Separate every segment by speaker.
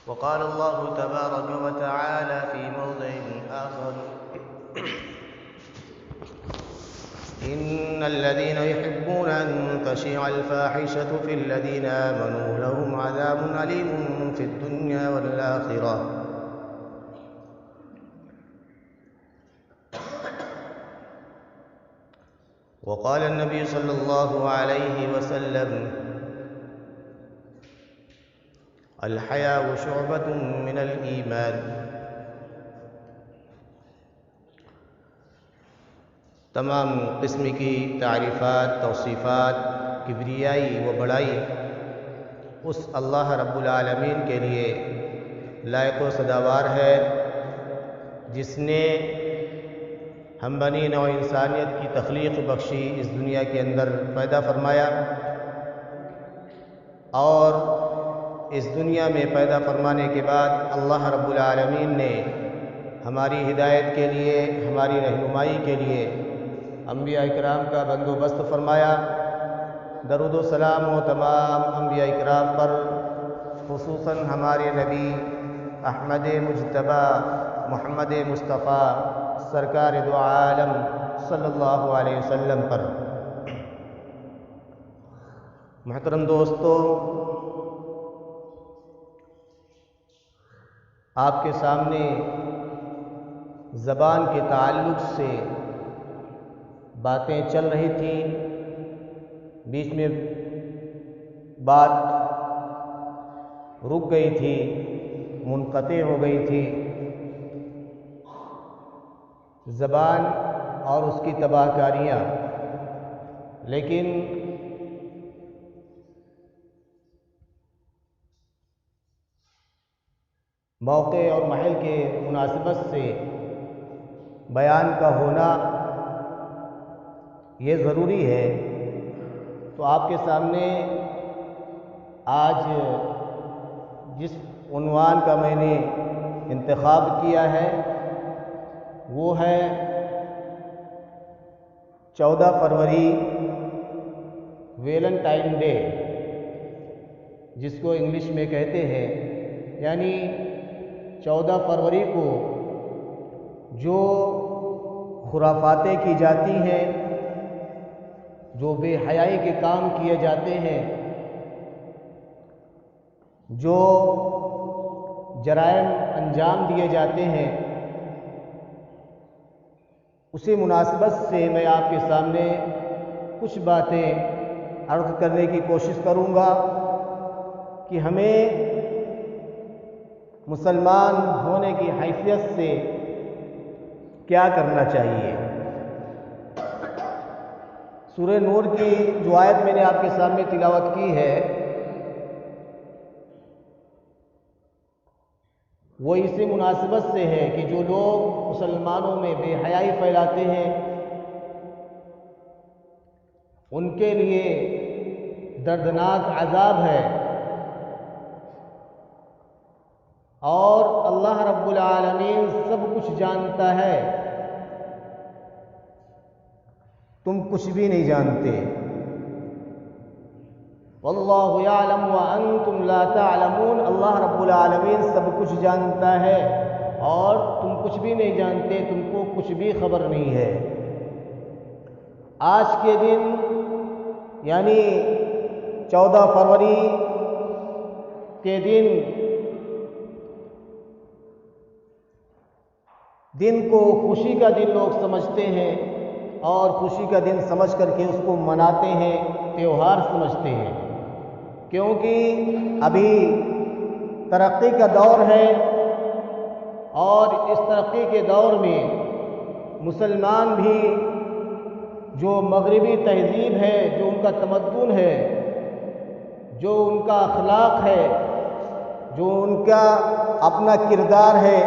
Speaker 1: وقال الله تبارك وتعالى في موضع آخر: إن الذين يحبون أن تشيع الفاحشة في الذين آمنوا لهم عذاب أليم في الدنيا والآخرة. وقال النبي صلى الله عليه وسلم: الحياء شعبة من الإيمان. تمام قسم کی تعریفات، توصیفات، کبریائی و بڑائی اس اللہ رب العالمین کے لیے لائق و سزاوار ہے جس نے ہم بنی نوع انسانیت کی تخلیق بخشی، اس دنیا کے اندر پیدا فرمایا، اور اس دنیا میں پیدا فرمانے کے بعد اللہ رب العالمین نے ہماری ہدایت کے لیے، ہماری رہنمائی کے لیے انبیاء اکرام کا بندوبست فرمایا۔ درود و سلام و تمام انبیاء اکرام پر، خصوصاً ہمارے نبی احمد مجتبی محمد مصطفیٰ سرکار دو عالم صلی اللہ علیہ وسلم پر۔ محترم دوستو، آپ کے سامنے زبان کے تعلق سے باتیں چل رہی تھیں، بیچ میں بات رک گئی تھی، منقطع ہو گئی تھی۔ زبان اور اس کی تباہ کاریاں، لیکن موقع اور محل کے مناسبت سے بیان کا ہونا یہ ضروری ہے۔ تو آپ کے سامنے آج جس عنوان کا میں نے انتخاب کیا ہے وہ ہے 14 فروری ویلنٹائن ڈے، جس کو انگلش میں کہتے ہیں، یعنی 14 فروری کو جو خرافاتیں کی جاتی ہیں، جو بے حیائی کے کام کیے جاتے ہیں، جو جرائم انجام دیے جاتے ہیں، اسی مناسبت سے میں آپ کے سامنے کچھ باتیں عرض کرنے کی کوشش کروں گا کہ ہمیں مسلمان ہونے کی حیثیت سے کیا کرنا چاہیے۔ سورہ نور کی جو آیت میں نے آپ کے سامنے تلاوت کی ہے وہ اسی مناسبت سے ہے کہ جو لوگ مسلمانوں میں بے حیائی پھیلاتے ہیں ان کے لیے دردناک عذاب ہے، اور اللہ رب العالمین سب کچھ جانتا ہے، تم کچھ بھی نہیں جانتے۔ واللہ یعلم وانتم لا تعلمون، اللہ رب العالمین سب کچھ جانتا ہے اور تم کچھ بھی نہیں جانتے، تم کو کچھ بھی خبر نہیں ہے۔ آج کے دن یعنی 14 فروری کے دن کو خوشی کا دن لوگ سمجھتے ہیں، اور خوشی کا دن سمجھ کر کے اس کو مناتے ہیں، تہوار سمجھتے ہیں، کیونکہ ابھی ترقی کا دور ہے، اور اس ترقی کے دور میں مسلمان بھی جو مغربی تہذیب ہے، جو ان کا تمدن ہے، جو ان کا اخلاق ہے، جو ان کا اپنا کردار ہے،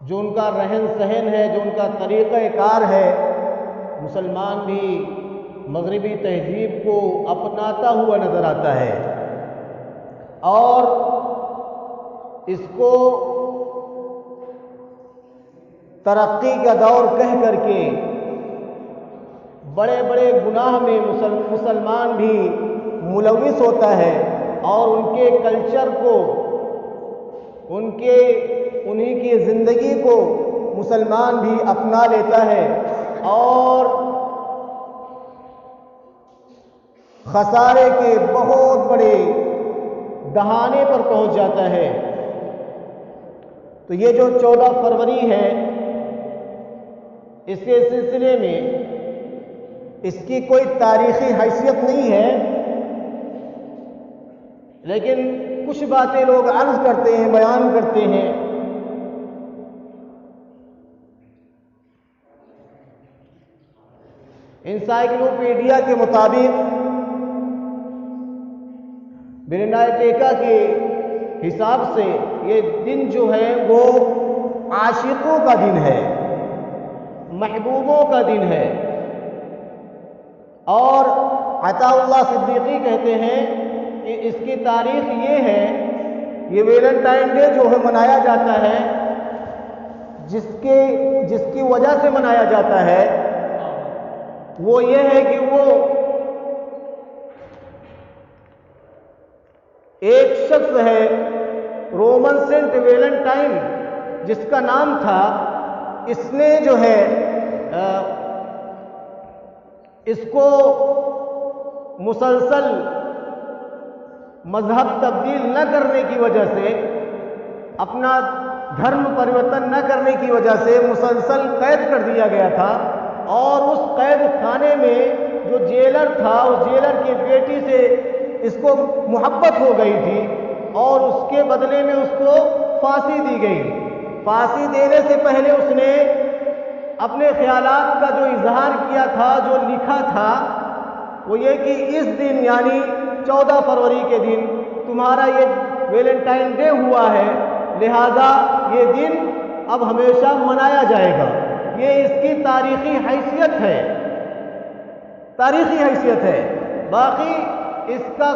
Speaker 1: جو ان کا رہن سہن ہے، جو ان کا طریقہ کار ہے، مسلمان بھی مغربی تہذیب کو اپناتا ہوا نظر آتا ہے، اور اس کو ترقی کا دور کہہ کر کے بڑے بڑے گناہ میں مسلمان بھی ملوث ہوتا ہے، اور ان کے کلچر کو، انہی کی زندگی کو مسلمان بھی اپنا لیتا ہے اور خسارے کے بہت بڑے دہانے پر پہنچ جاتا ہے۔ تو یہ جو 14 فروری ہے، اس کے سلسلے میں اس کی کوئی تاریخی حیثیت نہیں ہے، لیکن کچھ باتیں لوگ عرض کرتے ہیں، بیان کرتے ہیں۔ انسائکلوپیڈیا کے مطابق، برنائٹیکا کے حساب سے یہ دن جو ہے وہ عاشقوں کا دن ہے، محبوبوں کا دن ہے۔ اور عطا اللہ صدیقی کہتے ہیں کہ اس کی تاریخ یہ ہے، یہ ویلنٹائن ڈے جو ہے منایا جاتا ہے، جس کی وجہ سے منایا جاتا ہے وہ یہ ہے کہ وہ ایک شخص ہے رومن سینٹ ویلنٹائن جس کا نام تھا، اس نے جو ہے اس کو مسلسل مذہب تبدیل نہ کرنے کی وجہ سے، اپنا دھرم پریورتن نہ کرنے کی وجہ سے مسلسل قید کر دیا گیا تھا، اور اس قید خانے میں جو جیلر تھا، اس جیلر کی بیٹی سے اس کو محبت ہو گئی تھی، اور اس کے بدلے میں اس کو پھانسی دی گئی۔ پھانسی دینے سے پہلے اس نے اپنے خیالات کا جو اظہار کیا تھا، جو لکھا تھا، وہ یہ کہ اس دن یعنی 14 فروری کے دن تمہارا یہ ویلنٹائن ڈے ہوا ہے، لہذا یہ دن اب ہمیشہ منایا جائے گا۔ یہ اس کی تاریخی حیثیت ہے، تاریخی حیثیت ہے، باقی اس کا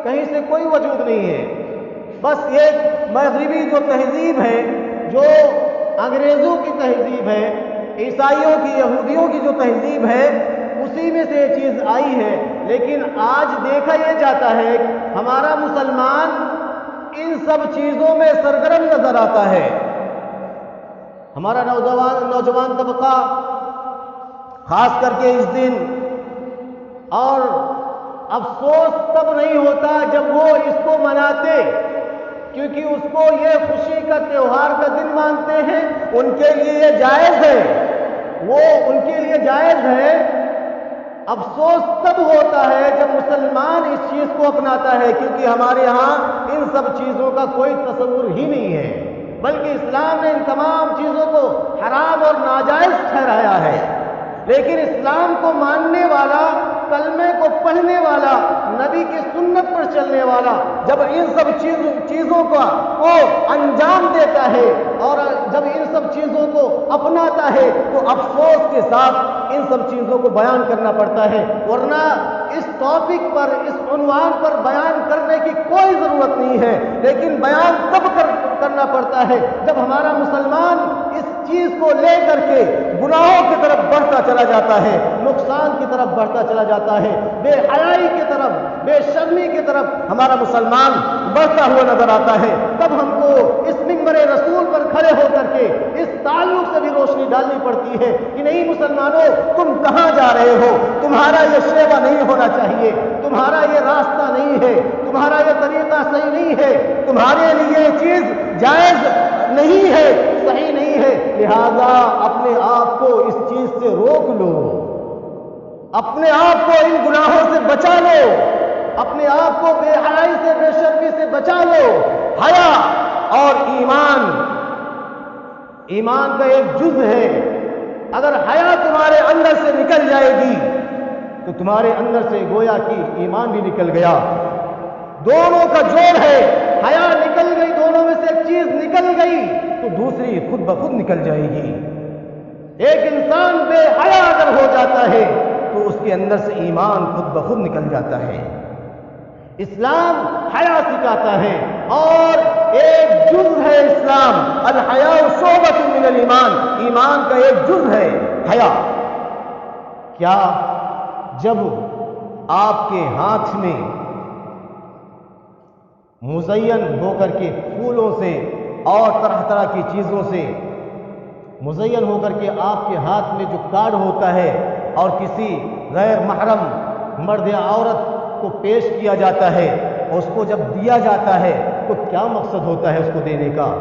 Speaker 1: کہیں سے کوئی وجود نہیں ہے۔ بس یہ مغربی جو تہذیب ہے، جو انگریزوں کی تہذیب ہے، عیسائیوں کی، یہودیوں کی جو تہذیب ہے، اسی میں سے یہ چیز آئی ہے۔ لیکن آج دیکھا یہ جاتا ہے ہمارا مسلمان ان سب چیزوں میں سرگرم نظر آتا ہے۔ ہمارا نوجوان طبقہ خاص کر کے اس دن، اور افسوس تب نہیں ہوتا جب وہ اس کو مناتے، کیونکہ اس کو یہ خوشی کا تہوار کا دن مانتے ہیں، ان کے لیے یہ جائز ہے، وہ ان کے لیے جائز ہے۔ افسوس تب ہوتا ہے جب مسلمان اس چیز کو اپناتا ہے، کیونکہ ہمارے ہاں ان سب چیزوں کا کوئی تصور ہی نہیں ہے، بلکہ اسلام نے ان تمام چیزوں کو حرام اور ناجائز ٹھہرایا ہے۔ لیکن اسلام کو ماننے والا، کلمے کو پڑھنے والا، نبی کی سنت پر چلنے والا جب ان سب چیزوں کو انجام دیتا ہے اور جب ان سب چیزوں کو اپناتا ہے تو افسوس کے ساتھ ان سب چیزوں کو بیان کرنا پڑتا ہے، ورنہ اس ٹاپک پر، اس عنوان پر بیان کرنے کی کوئی ضرورت نہیں ہے۔ لیکن بیان تب کرنا پڑتا ہے جب ہمارا مسلمان اس چیز کو لے کر کے گناہوں کی طرف بڑھتا چلا جاتا ہے، نقصان کی طرف بڑھتا چلا جاتا ہے، بے حیائی کی طرف، بے شرمی کی طرف ہمارا مسلمان بڑھتا ہوا نظر آتا ہے۔ تب ہم کو اس منبر رسول پر کھڑے ہو کر کے اس تعلق سے بھی روشنی ڈالنی پڑتی ہے کہ نہیں مسلمانوں، تم کہاں جا رہے ہو؟ تمہارا یہ شیوا نہیں ہونا چاہیے، تمہارا یہ راستہ نہیں ہے، تمہارا یہ طریقہ صحیح نہیں ہے، تمہارے لیے یہ چیز جائز نہیں ہے، صحیح نہیں ہے، لہذا اپنے آپ کو اس چیز سے روک لو، اپنے آپ کو ان گناہوں سے بچا لو، اپنے آپ کو بے حیائی سے، بے شرمی سے بچا لو۔ حیا اور ایمان کا ایک جز ہے۔ اگر حیا تمہارے اندر سے نکل جائے گی تو تمہارے اندر سے گویا کہ ایمان بھی نکل گیا، دونوں کا جوڑ ہے۔ حیا نکل گئی، دونوں میں سے ایک چیز نکل گئی تو دوسری خود بخود نکل جائے گی۔ ایک انسان بے حیا اگر ہو جاتا ہے تو اس کے اندر سے ایمان خود بخود نکل جاتا ہے۔ اسلام حیا سکھاتا ہے اور ایک جز ہے اسلام، الحیاء شعبۃ من الایمان، ایمان کا ایک جز ہے حیا۔ کیا جب آپ کے ہاتھ میں مزین ہو کر کے پھولوں سے اور طرح طرح کی چیزوں سے مزین ہو کر کے آپ کے ہاتھ میں جو کارڈ ہوتا ہے اور کسی غیر محرم مرد یا عورت کو پیش کیا جاتا ہے، اس کو جب دیا جاتا ہے تو کیا مقصد ہوتا ہے اس کو دینے کا؟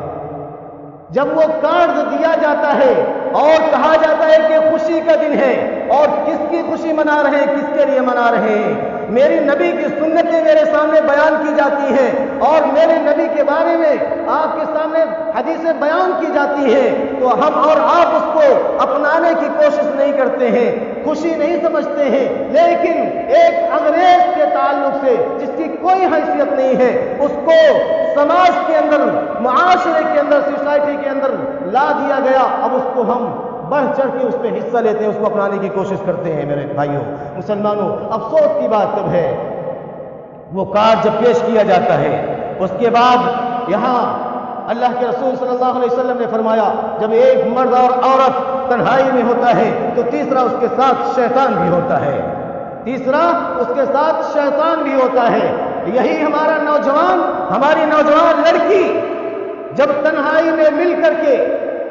Speaker 1: جب وہ کارڈ دیا جاتا ہے اور کہا جاتا ہے کہ خوشی کا دن ہے، اور کس کی خوشی منا رہے ہیں، کس کے لیے منا رہے ہیں؟ میری نبی کی سنتیں میرے سامنے بیان کی جاتی ہیں اور میرے نبی کے بارے میں آپ کے سامنے حدیثیں بیان کی جاتی ہیں، تو ہم اور آپ اس کو اپنانے کی کوشش نہیں کرتے ہیں، خوشی نہیں سمجھتے ہیں، لیکن ایک انگریز کے تعلق سے جس کی کوئی حیثیت نہیں ہے، اس کو سماج کے اندر، معاشرے کے اندر، سوسائٹی کے اندر لا دیا گیا، اب اس کو ہم بڑھ چڑھ کے اس پہ حصہ لیتے ہیں، اس کو اپنانے کی کوشش کرتے ہیں۔ میرے بھائیوں مسلمانوں، افسوس کی بات تب ہے وہ کارڈ جب پیش کیا جاتا ہے، اس کے بعد یہاں اللہ کے رسول صلی اللہ علیہ وسلم نے فرمایا جب ایک مرد اور عورت تنہائی میں ہوتا ہے تو تیسرا اس کے ساتھ شیطان بھی ہوتا ہے، تیسرا اس کے ساتھ شیطان بھی ہوتا ہے۔ یہی ہمارا نوجوان، ہماری نوجوان لڑکی جب تنہائی میں مل کر کے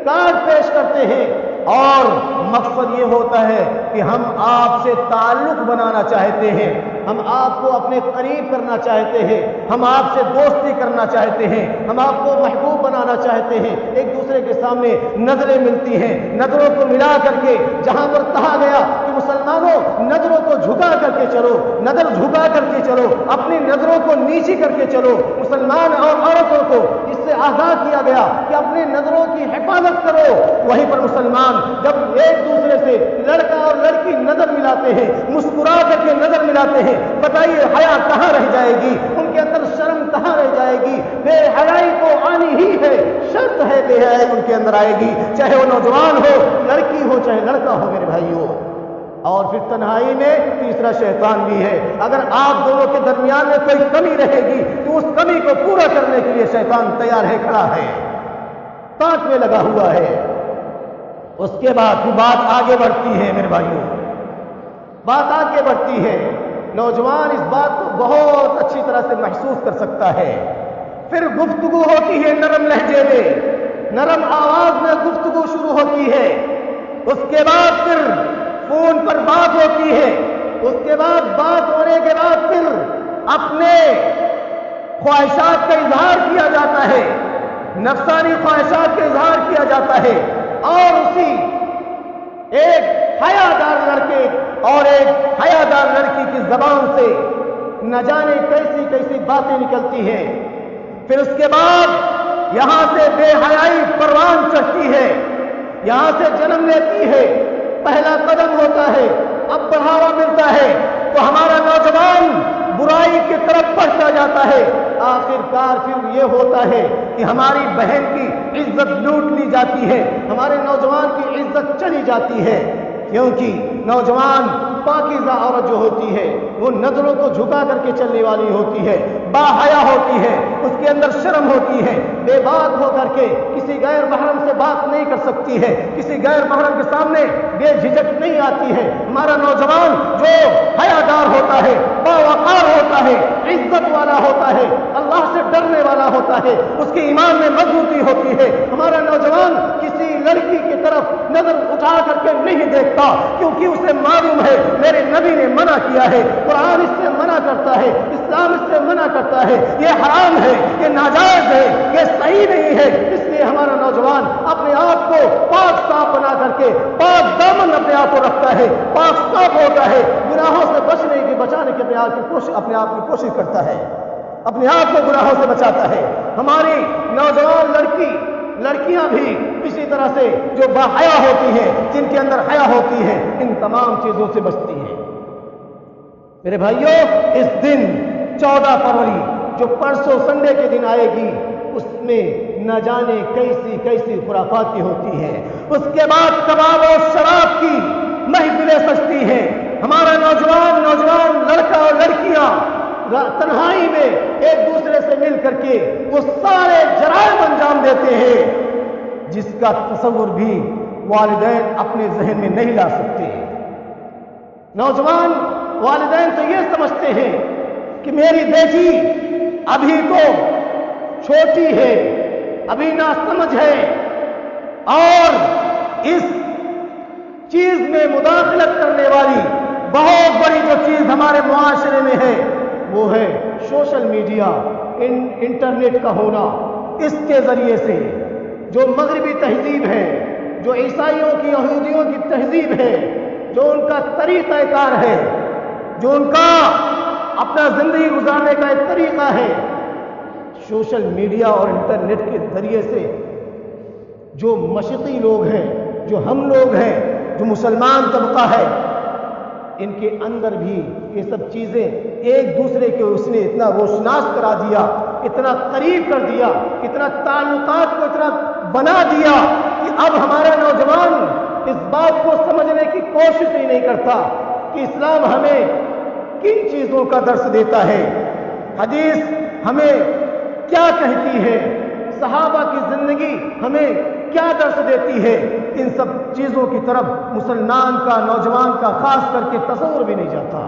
Speaker 1: کارڈ پیش کرتے ہیں اور مقصد یہ ہوتا ہے کہ ہم آپ سے تعلق بنانا چاہتے ہیں، ہم آپ کو اپنے قریب کرنا چاہتے ہیں، ہم آپ سے دوستی کرنا چاہتے ہیں، ہم آپ کو محبوب بنانا چاہتے ہیں، ایک دوسرے کے سامنے نظریں ملتی ہیں، نظروں کو ملا کر کے جہاں پر کہا گیا کہ مسلمانوں نظروں کو جھکا کر کے چلو، نظر جھکا کر کے چلو، اپنی نظروں کو نیچی کر کے چلو، مسلمان اور عورتوں کو اس سے آگاہ کیا گیا کہ اپنی نظروں کی حفاظت کرو۔ وہیں پر مسلمان جب ایک دوسرے سے لڑکا اور لڑکی نظر ملاتے ہیں، مسکرا کر کے نظر ملاتے ہیں، بتائیے حیا کہاں رہ جائے گی؟ ان کے اندر شرم کہاں رہ جائے گی؟ بے حیائی تو آنی ہی ہے، شرط ہے بے حیائی ان کے اندر آئے گی، چاہے وہ نوجوان ہو، لڑکی ہو، چاہے لڑکا ہو میرے بھائیوں۔ اور پھر تنہائی میں تیسرا شیطان بھی ہے، اگر آپ دونوں کے درمیان میں کوئی کمی رہے گی تو اس کمی کو پورا کرنے کے لیے شیطان تیار ہے، کھڑا ہے، تاک میں لگا ہوا ہے۔ اس کے بعد بات آگے بڑھتی ہے میرے بھائیوں، بات آگے بڑھتی ہے، نوجوان اس بات کو بہت اچھی طرح سے محسوس کر سکتا ہے۔ پھر گفتگو ہوتی ہے نرم لہجے میں، نرم آواز میں گفتگو شروع ہوتی ہے، اس کے بعد پھر فون پر بات ہوتی ہے، اس کے بعد بات ہونے کے بعد پھر اپنے خواہشات کا اظہار کیا جاتا ہے، نفسانی خواہشات کا اظہار کیا جاتا ہے، اور اسی ایک حیادار لڑکے اور ایک حیادار لڑکی کی زبان سے نہ جانے کیسی کیسی باتیں نکلتی ہیں۔ پھر اس کے بعد یہاں سے بے حیائی پروان چڑھتی ہے، یہاں سے جنم لیتی ہے، پہلا قدم ہوتا ہے، اب بڑھاوا ملتا ہے تو ہمارا نوجوان برائی کی طرف بڑھتا جاتا ہے، آخر کار پھر یہ ہوتا ہے کہ ہماری بہن کی عزت لوٹ لی جاتی ہے، ہمارے نوجوان کی عزت چلی جاتی ہے، کیونکہ نوجوان پاکیزہ عورت جو ہوتی ہے وہ نظروں کو جھکا کر کے چلنے والی ہوتی ہے، باحیا ہوتی ہے، اس کے اندر شرم ہوتی ہے، بے بات ہو کر کے کسی غیر محرم سے بات نہیں کر سکتی ہے، کسی غیر محرم کے سامنے بے جھجک نہیں آتی ہے۔ ہمارا نوجوان جو حیادار ہوتا ہے، باوقار ہوتا ہے، عزت والا ہوتا ہے، اللہ سے ڈرنے والا ہوتا ہے، اس کے ایمان میں مضبوطی ہوتی ہے، ہمارا نوجوان کسی لڑکی کی طرف نظر اٹھا کر کے نہیں دیکھتا، کیونکہ اسے معلوم ہے میرے نبی نے منع کیا ہے، قرآن اس سے منع کرتا ہے، اسلام اس سے منع کرتا ہے، یہ حرام ہے، یہ ناجائز ہے، یہ صحیح نہیں ہے۔ اس لیے ہمارا نوجوان اپنے آپ کو پاک صاف بنا کر کے پاک دامن اپنے آپ کو رکھتا ہے، پاک صاف ہوتا ہے، گناہوں سے بچنے کی بچانے کی اپنے آپ کی کوشش کرتا ہے، اپنے آپ کو گناہوں سے بچاتا ہے۔ ہماری نوجوان لڑکیاں بھی اسی طرح سے جو باحیا ہوتی ہیں، جن کے اندر حیا ہوتی ہے، ان تمام چیزوں سے بچتی ہیں۔ میرے بھائیوں، اس دن 14 فروری جو پرسوں سنڈے کے دن آئے گی، اس میں نہ جانے کیسی کیسی خرافاتیں ہوتی ہیں، اس کے بعد کباب اور شراب کی محفلیں سجتی ہیں، ہمارا نوجوان لڑکا اور لڑکیاں تنہائی میں ایک دوسرے سے مل کر کے وہ سارے جرائم انجام دیتے ہیں جس کا تصور بھی والدین اپنے ذہن میں نہیں لا سکتے۔ نوجوان والدین تو یہ سمجھتے ہیں کہ میری بیٹی ابھی تو چھوٹی ہے، ابھی ناسمجھ ہے، اور اس چیز میں مداخلت کرنے والی بہت بڑی جو چیز ہمارے معاشرے میں ہے وہ ہے سوشل میڈیا، انٹرنیٹ کا ہونا۔ اس کے ذریعے سے جو مغربی تہذیب ہے، جو عیسائیوں کی یہودیوں کی تہذیب ہے، جو ان کا طریقہ کار ہے، جو ان کا اپنا زندگی گزارنے کا ایک طریقہ ہے، سوشل میڈیا اور انٹرنیٹ کے ذریعے سے جو مشرقی لوگ ہیں، جو ہم لوگ ہیں، جو مسلمان طبقہ ہے، ان کے اندر بھی یہ سب چیزیں ایک دوسرے کے اس نے اتنا روشناس کرا دیا، اتنا قریب کر دیا، اتنا تعلقات کو اتنا بنا دیا کہ اب ہمارا نوجوان اس بات کو سمجھنے کی کوشش ہی نہیں کرتا کہ اسلام ہمیں کن چیزوں کا درس دیتا ہے، حدیث ہمیں کیا کہتی ہے، صحابہ کی زندگی ہمیں کیا درس دیتی ہے۔ ان سب چیزوں کی طرف مسلمان کا، نوجوان کا خاص کر کے تصور بھی نہیں جاتا۔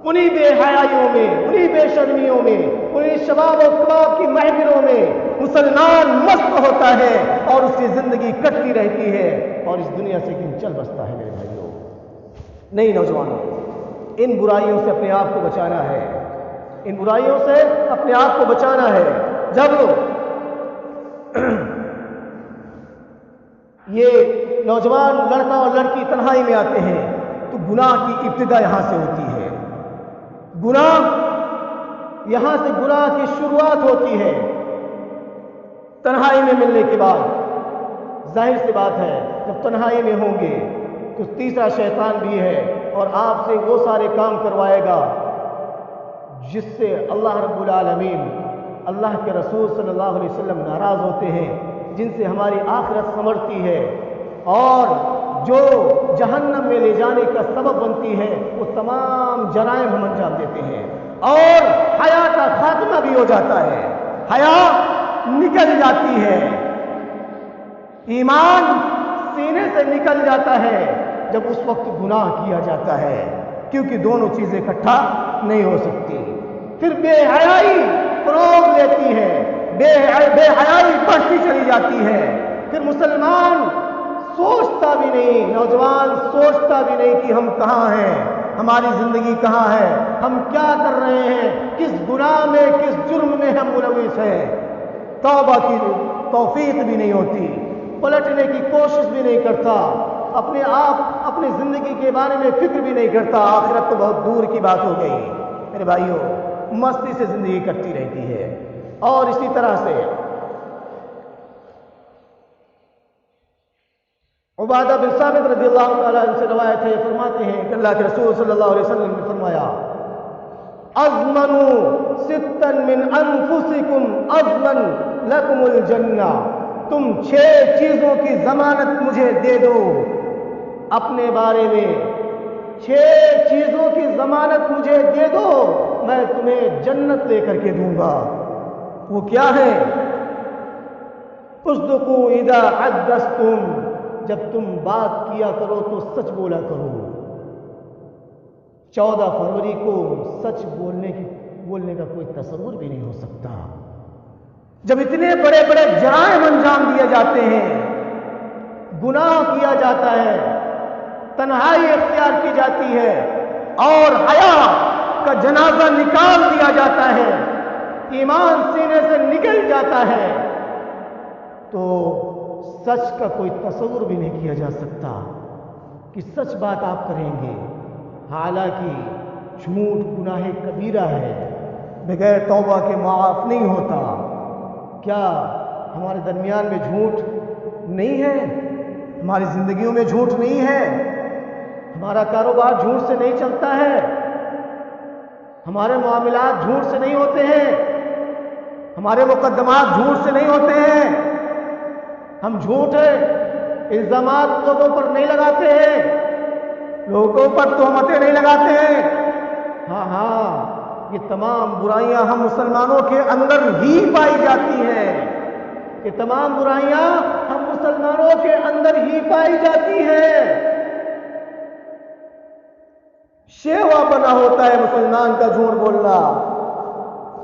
Speaker 1: انہی بے حیائیوں میں، انہی بے شرمیوں میں، انہی شباب و کباب کی محفلوں میں مسلمان مست ہوتا ہے اور اس کی زندگی کٹتی رہتی ہے اور اس دنیا سے کن چل بستا ہے۔ میرے بھائیوں، نہیں نوجوانوں، ان برائیوں سے اپنے آپ کو بچانا ہے، ان برائیوں سے اپنے آپ کو بچانا ہے۔ جب یہ نوجوان لڑکا اور لڑکی تنہائی میں آتے ہیں تو گناہ کی ابتدا یہاں سے ہوتی ہے، یہاں سے گناہ کی شروعات ہوتی ہے۔ تنہائی میں ملنے کے بعد ظاہر سی بات ہے جب تنہائی میں ہوں گے تو تیسرا شیطان بھی ہے اور آپ سے وہ سارے کام کروائے گا جس سے اللہ رب العالمین، اللہ کے رسول صلی اللہ علیہ وسلم ناراض ہوتے ہیں، جن سے ہماری آخرت سنورتی ہے اور جو جہنم میں لے جانے کا سبب بنتی ہے، وہ تمام جرائم ہم انجام دیتے ہیں اور حیا کا خاتمہ بھی ہو جاتا ہے، حیا نکل جاتی ہے، ایمان سینے سے نکل جاتا ہے جب اس وقت گناہ کیا جاتا ہے، کیونکہ دونوں چیزیں اکٹھا نہیں ہو سکتی۔ پھر بے حیائی فروغ لیتی ہے، بے حیائی بڑھتی چلی جاتی ہے، پھر مسلمان سوچتا بھی نہیں، نوجوان سوچتا بھی نہیں کہ ہم کہاں ہیں، ہماری زندگی کہاں ہے، ہم کیا کر رہے ہیں، کس گناہ میں، کس جرم میں ہم ملوث ہیں۔ توبہ کی توفیق بھی نہیں ہوتی، پلٹنے کی کوشش بھی نہیں کرتا، اپنے آپ اپنی زندگی کے بارے میں فکر بھی نہیں کرتا، آخرت تو بہت دور کی بات ہو گئی۔ میرے بھائیوں، مستی سے زندگی کٹتی رہتی ہے۔ اور اسی طرح سے عبادہ بن ثابت رضی اللہ تعالیٰ عنہ سے روایت ہے، فرماتے ہیں کہ اللہ کے رسول صلی اللہ علیہ وسلم نے فرمایا، اضمنوا ستا من انفسکم اضمن لکم الجنہ، تم 6 چیزوں کی ضمانت مجھے دے دو اپنے بارے میں، 6 چیزوں کی ضمانت مجھے دے دو، میں تمہیں جنت لے کر کے دوں گا۔ وہ کیا ہے؟ اصدقوا اذا حدثتم، جب تم بات کیا کرو تو سچ بولا کرو۔ 14 فروری کو سچ بولنے کا کوئی تصور بھی نہیں ہو سکتا، جب اتنے بڑے بڑے جرائم انجام دیے جاتے ہیں، گناہ کیا جاتا ہے، تنہائی اختیار کی جاتی ہے اور حیا کا جنازہ نکال دیا جاتا ہے، ایمان سینے سے نکل جاتا ہے، تو سچ کا کوئی تصور بھی نہیں کیا جا سکتا کہ سچ بات آپ کریں گے۔ حالانکہ جھوٹ گناہ کبیرہ ہے، بغیر توبہ کے معاف نہیں ہوتا۔ کیا ہمارے درمیان میں جھوٹ نہیں ہے؟ ہماری زندگیوں میں جھوٹ نہیں ہے؟ ہمارا کاروبار جھوٹ سے نہیں چلتا ہے؟ ہمارے معاملات جھوٹ سے نہیں ہوتے ہیں؟ ہمارے مقدمات جھوٹ سے نہیں ہوتے ہیں؟ ہم جھوٹے الزامات لوگوں پر نہیں لگاتے ہیں، لوگوں پر تہمتیں نہیں لگاتے ہیں۔ ہاں، یہ تمام برائیاں ہم مسلمانوں کے اندر ہی پائی جاتی ہیں، یہ تمام برائیاں ہم مسلمانوں کے اندر ہی پائی جاتی ہیں۔ شیوا بنا ہوتا ہے مسلمان کا جھوٹ بولنا،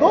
Speaker 1: 2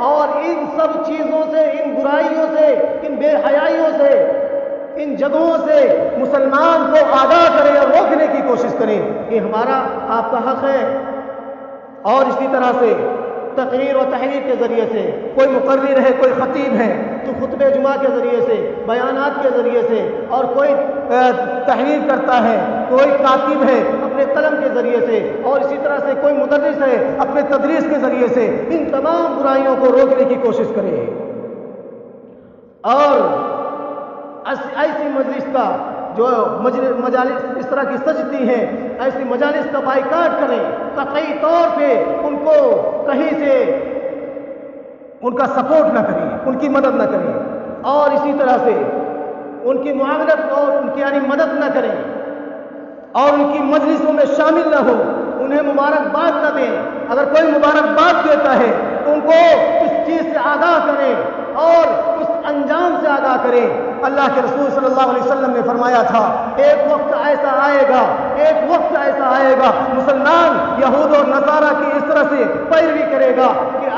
Speaker 1: اور ان سب چیزوں سے، ان برائیوں سے، ان بے حیائیوں سے، ان جگہوں سے مسلمان کو آگاہ کریں اور روکنے کی کوشش کریں کہ ہمارا آپ کا حق ہے۔ اور اسی طرح سے تقریر و تحریر کے ذریعے سے، کوئی مقرر ہے، کوئی خطیب ہے تو خطبہ جمعہ کے ذریعے سے، بیانات کے ذریعے سے، اور کوئی تحریر کرتا ہے، کوئی کاتب ہے اپنے قلم کے ذریعے سے، اور اسی طرح سے کوئی مدرس ہے اپنے تدریس کے ذریعے سے، ان تمام برائیوں کو روکنے کی کوشش کرے۔ اور ایسی مجلس کا جو مجالس اس طرح کی سجتی ہیں، ایسی مجالس کا بائیکاٹ کریں، قطعی طور پہ ان کو کہیں سے ان کا سپورٹ نہ کریں، ان کی مدد نہ کریں، اور اسی طرح سے ان کی معاونت اور ان کی یعنی مدد نہ کریں، اور ان کی مجلسوں میں شامل نہ ہو، انہیں مبارکباد نہ دیں۔ اگر کوئی مبارکباد دیتا ہے تو ان کو اس چیز سے آگاہ کریں اور اس انجام سے آگاہ کریں۔ اللہ کے رسول صلی اللہ علیہ وسلم نے فرمایا تھا، ایک وقت ایسا آئے گا، ایک وقت ایسا آئے گا، مسلمان یہود اور نصارہ کی اس طرح سے پیروی کرے گا کہ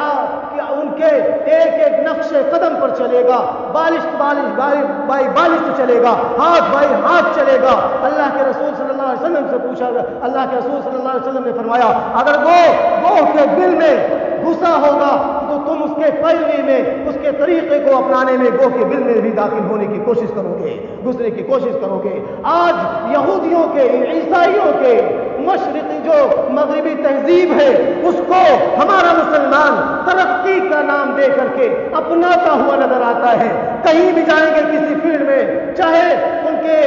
Speaker 1: ان کے ایک ایک نقش قدم پر چلے گا، بالش بائی بالش چلے گا، ہاتھ بائی ہاتھ چلے گا۔ اللہ کے رسول صلی اللہ علیہ وسلم سے پوچھا گیا، اللہ کے رسول صلی اللہ علیہ وسلم نے فرمایا، اگر وہ گوہ کے دل میں گھسا ہوگا تو تم اس کے پیروی میں، اس کے طریقے کو اپنانے میں گوہ کے دل میں بھی داخل ہونے کی کوشش کرو گے، گھسنے کی کوشش کرو گے۔ آج یہودیوں کے، عیسائیوں کے مشرقی جو مغربی تہذیب ہے اس کو ہمارا مسلمان ترقی کا نام دے کر کے اپناتا ہوا نظر آتا ہے۔ کہیں بھی جائیں گے کسی فیلڈ میں، چاہے ان کے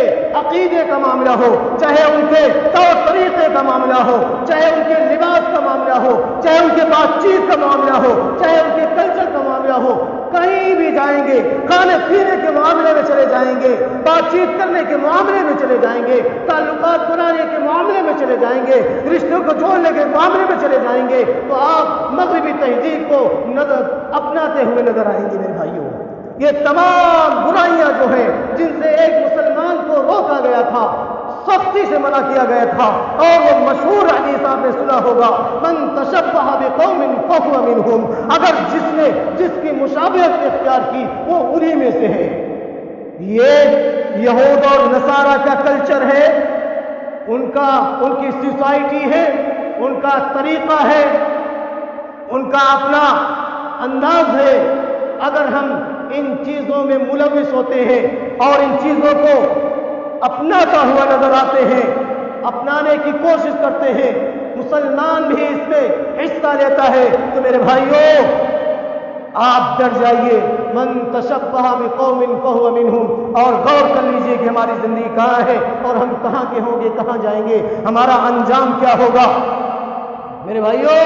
Speaker 1: عقیدے کا معاملہ ہو، چاہے ان کے طور طریقے کا معاملہ ہو، چاہے ان کے لباس کا معاملہ ہو، چاہے ان کے بات چیت کا معاملہ ہو، چاہے ان کے کلچر کا معاملہ ہو، کہیں بھی جائیں گے، کھانے پینے کے معاملے میں چلے جائیں گے، بات چیت کرنے کے معاملے میں چلے جائیں گے، تعلقات بنانے کے معاملے میں چلے جائیں گے، رشتوں کو جوڑنے کے معاملے میں چلے جائیں گے، تو آپ مغربی تہذیب کو اپناتے ہوئے نظر آئیں گے۔ میرے بھائیوں، یہ تمام برائیاں جو ہیں جن سے ایک مسلمان کو روکا گیا تھا، سختی سے منع کیا گیا تھا، اور وہ مشہور حدیث آپ نے سنا ہوگا، من تشبہ بقوم فہو منہم، اگر جس کی مشابہت اختیار کی وہ انہی میں سے ہے۔ یہ یہود اور نصارہ کا کلچر ہے، ان کی سوسائٹی ہے، ان کا طریقہ ہے، ان کا اپنا انداز ہے۔ اگر ہم ان چیزوں میں ملوث ہوتے ہیں اور ان چیزوں کو اپناتا ہوا نظر آتے ہیں، اپنانے کی کوشش کرتے ہیں، مسلمان بھی اس میں حصہ لیتا ہے، تو میرے بھائیوں آپ ڈر جائیے، من تشبہ بقوم فہو منہم، اور غور کر لیجئے کہ ہماری زندگی کہاں ہے اور ہم کہاں کے ہوں گے، کہاں جائیں گے، ہمارا انجام کیا ہوگا۔ میرے بھائیوں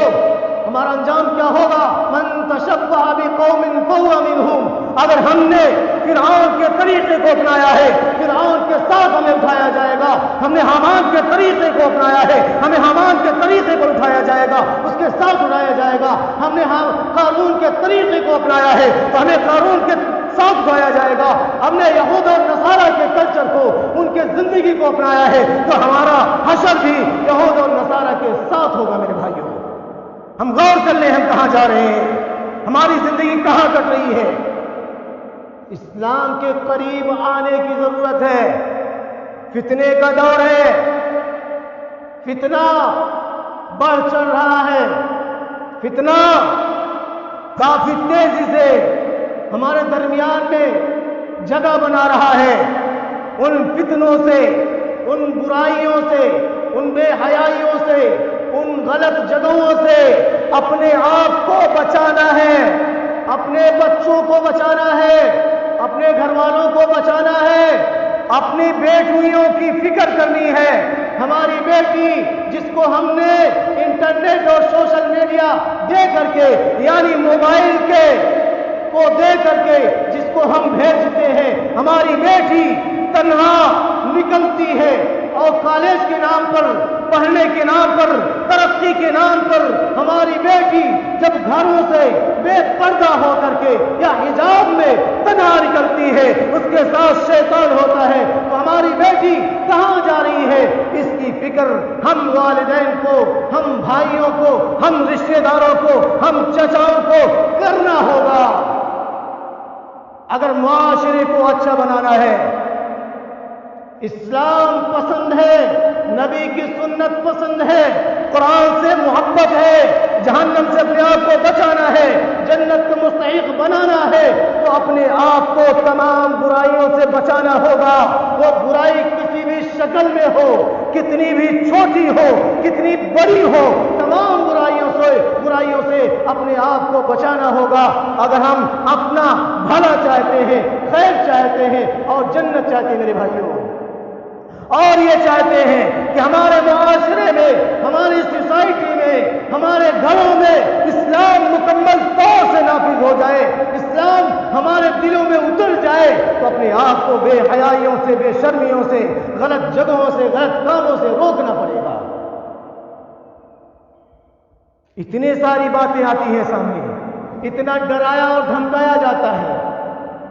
Speaker 1: ہمارا انجام کیا ہوگا؟ من تشبہ بقوم فہو منہم، اگر ہم نے فرعون کے طریقے کو اپنایا ہے، فرعون کے ساتھ ہمیں اٹھایا جائے گا۔ ہم نے حامان کے طریقے کو اپنایا ہے، ہمیں حامان کے طریقے پر اٹھایا جائے گا، اس کے ساتھ اٹھایا جائے گا۔ ہم نے قارون کے طریقے کو اپنایا ہے تو ہمیں قارون کے ساتھ اٹھایا جائے گا۔ ہم نے یہود اور نصارہ کے کلچر کو، ان کے زندگی کو اپنایا ہے تو ہمارا حشر بھی یہود اور نصارہ کے ساتھ ہوگا۔ میرے بھائیوں ہم غور کر لیں، ہم کہاں جا رہے ہیں، ہماری زندگی کہاں کٹ رہی ہے۔ اسلام کے قریب آنے کی ضرورت ہے۔ فتنے کا دور ہے، فتنہ بڑھ چڑھ رہا ہے، فتنہ کافی تیزی سے ہمارے درمیان میں جگہ بنا رہا ہے۔ ان فتنوں سے، ان برائیوں سے، ان بے حیائیوں سے، ان غلط جگہوں سے اپنے آپ کو بچانا ہے، اپنے بچوں کو بچانا ہے، اپنے گھر والوں کو بچانا ہے، اپنی بیٹیوں کی فکر کرنی ہے۔ ہماری بیٹی جس کو ہم نے انٹرنیٹ اور سوشل میڈیا دے کر کے، یعنی موبائل کو دے کر کے جس کو ہم بھیجتے ہیں، ہماری بیٹی تنہا نکلتی ہے اور کالج کے نام پر، پڑھنے کے نام پر، ترقی کے نام پر ہماری بیٹی جب گھروں سے بے پردہ ہو کر کے یا حجاب میں تنہا نکلتی ہے، اس کے کے ساتھ شیطان ہوتا ہے تو ہماری بیٹی کہاں جا رہی ہے، اس کی فکر ہم والدین کو، ہم بھائیوں کو، ہم رشتہ داروں کو، ہم چچاؤں کو کرنا ہوگا۔ اگر معاشرے کو اچھا بنانا ہے، اسلام پسند ہے، نبی کی سنت پسند ہے، قرآن سے محبت ہے، جہنم سے اپنے آپ کو بچانا ہے، جنت کا مستحق بنانا ہے، تو اپنے آپ کو تمام برائیوں سے بچانا ہوگا۔ وہ برائی کسی بھی شکل میں ہو، کتنی بھی چھوٹی ہو، کتنی بڑی ہو، تمام برائیوں سے اپنے آپ کو بچانا ہوگا۔ اگر ہم اپنا بھلا چاہتے ہیں، خیر چاہتے ہیں اور جنت چاہتے ہیں میرے بھائیوں، اور یہ چاہتے ہیں کہ ہمارے معاشرے میں، ہماری سوسائٹی میں، ہمارے گھروں میں اسلام مکمل طور سے نافذ ہو جائے، اسلام ہمارے دلوں میں اتر جائے، تو اپنے آپ کو بے حیائیوں سے، بے شرمیوں سے، غلط جگہوں سے، غلط کاموں سے روکنا پڑے گا۔ اتنی ساری باتیں آتی ہیں سامنے، اتنا ڈرایا اور دھمکایا جاتا ہے،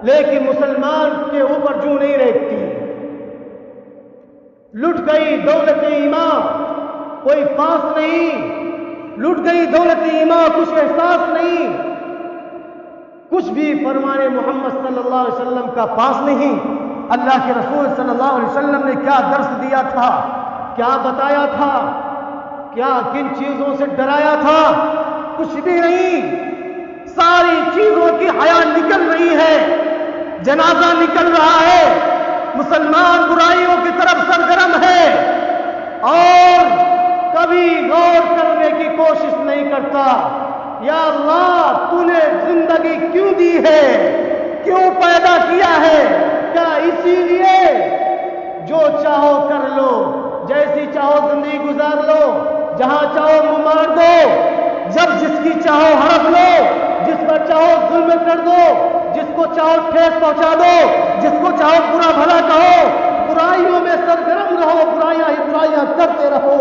Speaker 1: لیکن مسلمان کے اوپر جو نہیں رہتی۔ لٹ گئی دولت ایمان، کوئی پاس نہیں، لٹ گئی دولت ایمان، کچھ احساس نہیں، کچھ بھی فرمان محمد صلی اللہ علیہ وسلم کا پاس نہیں۔ اللہ کے رسول صلی اللہ علیہ وسلم نے کیا درس دیا تھا، کیا بتایا تھا، کیا کن چیزوں سے ڈرایا تھا، کچھ بھی نہیں۔ ساری چیزوں کی حیا نکل رہی ہے، جنازہ نکل رہا ہے، مسلمان برائیوں کی طرف سرگرم ہے اور کبھی غور کرنے کی کوشش نہیں کرتا۔ یا اللہ، تو نے زندگی کیوں دی ہے، کیوں پیدا کیا ہے؟ کیا اسی لیے جو چاہو کر لو، جیسی چاہو زندگی گزار لو، جہاں چاہو منہ مار دو، جب جس کی چاہو ہڑپ لو، جس پر چاہو ظلم کر دو، جس کو چاہو ٹھیس پہنچا دو، جس کو چاہو برا بھلا کہو، برائیوں میں سرگرم رہو، برائیاں ہی برائیاں کرتے رہو۔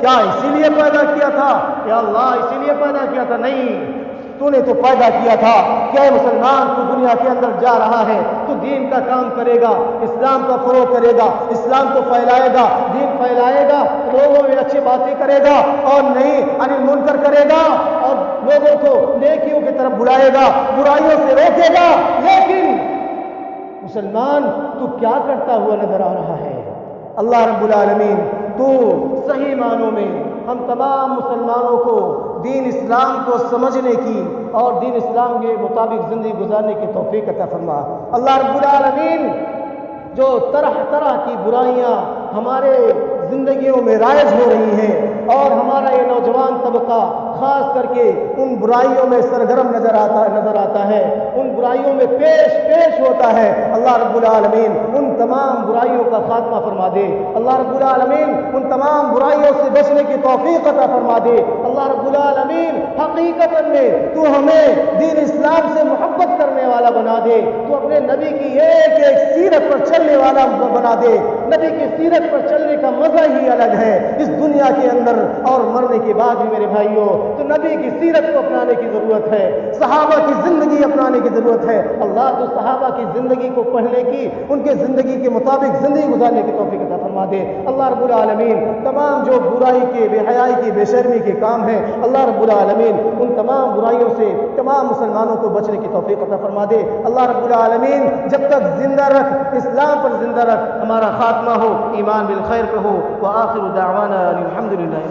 Speaker 1: کیا اسی لیے پیدا کیا تھا؟ یا اللہ اسی لیے پیدا کیا تھا؟ نہیں، تو نے تو پیدا کیا تھا کہ اے مسلمان، تو دنیا کے اندر جا رہا ہے، تو دین کا کام کرے گا، اسلام کا فروغ کرے گا، اسلام کو پھیلائے گا، دین پھیلائے گا، لوگوں میں اچھی باتیں کرے گا اور نہیں انل منکر کرے گا، اور لوگوں کو نیکیوں کی طرف بلائے گا، برائیوں سے روکے گا۔ لیکن مسلمان تو کیا کرتا ہوا نظر آ رہا ہے؟ اللہ رب العالمین تو صحیح معنوں میں ہم تمام مسلمانوں کو دین اسلام کو سمجھنے کی اور دین اسلام کے مطابق زندگی گزارنے کی توفیق عطا فرما۔ اللہ رب العالمین جو طرح طرح کی برائیاں ہمارے زندگیوں میں رائج ہو رہی ہیں اور ہمارا یہ نوجوان طبقہ خاص کر کے ان برائیوں میں سرگرم نظر آتا ہے، ان برائیوں میں پیش ہوتا ہے، اللہ رب العالمین ان تمام برائیوں کا خاتمہ فرما دے۔ اللہ رب العالمین ان تمام برائیوں سے بچنے کی توفیق عطا فرما دے۔ اللہ رب العالمین حقیقت میں تو ہمیں دین اسلام سے محبت کرنے والا بنا دے، تو اپنے نبی کی ایک ایک سیرت پر چلنے والا بنا دے۔ نبی کی سیرت پر چلنے کا مزہ ہی الگ ہے اس دنیا کے اندر اور مرنے کے بعد بھی میرے بھائیوں، تو نبی کی سیرت کو اپنانے کی ضرورت ہے، صحابہ کی زندگی اپنانے کی ضرورت ہے۔ اللہ تو صحابہ کی زندگی کو پڑھنے کی، ان کے زندگی کے مطابق زندگی گزارنے کی توفیق عطا فرما دے۔ اللہ رب العالمین تمام جو برائی کے، بے حیائی کی، بے شرمی کے کام ہیں، اللہ رب العالمین ان تمام برائیوں سے تمام مسلمانوں کو بچنے کی توفیق عطا فرما دے۔ اللہ رب العالمین جب تک زندہ رکھ، اسلام پر زندہ رکھ، ہمارا خاتمہ ہو ایمان بالخیر پہ ہو۔ وآخر دعوانا الحمدللہ۔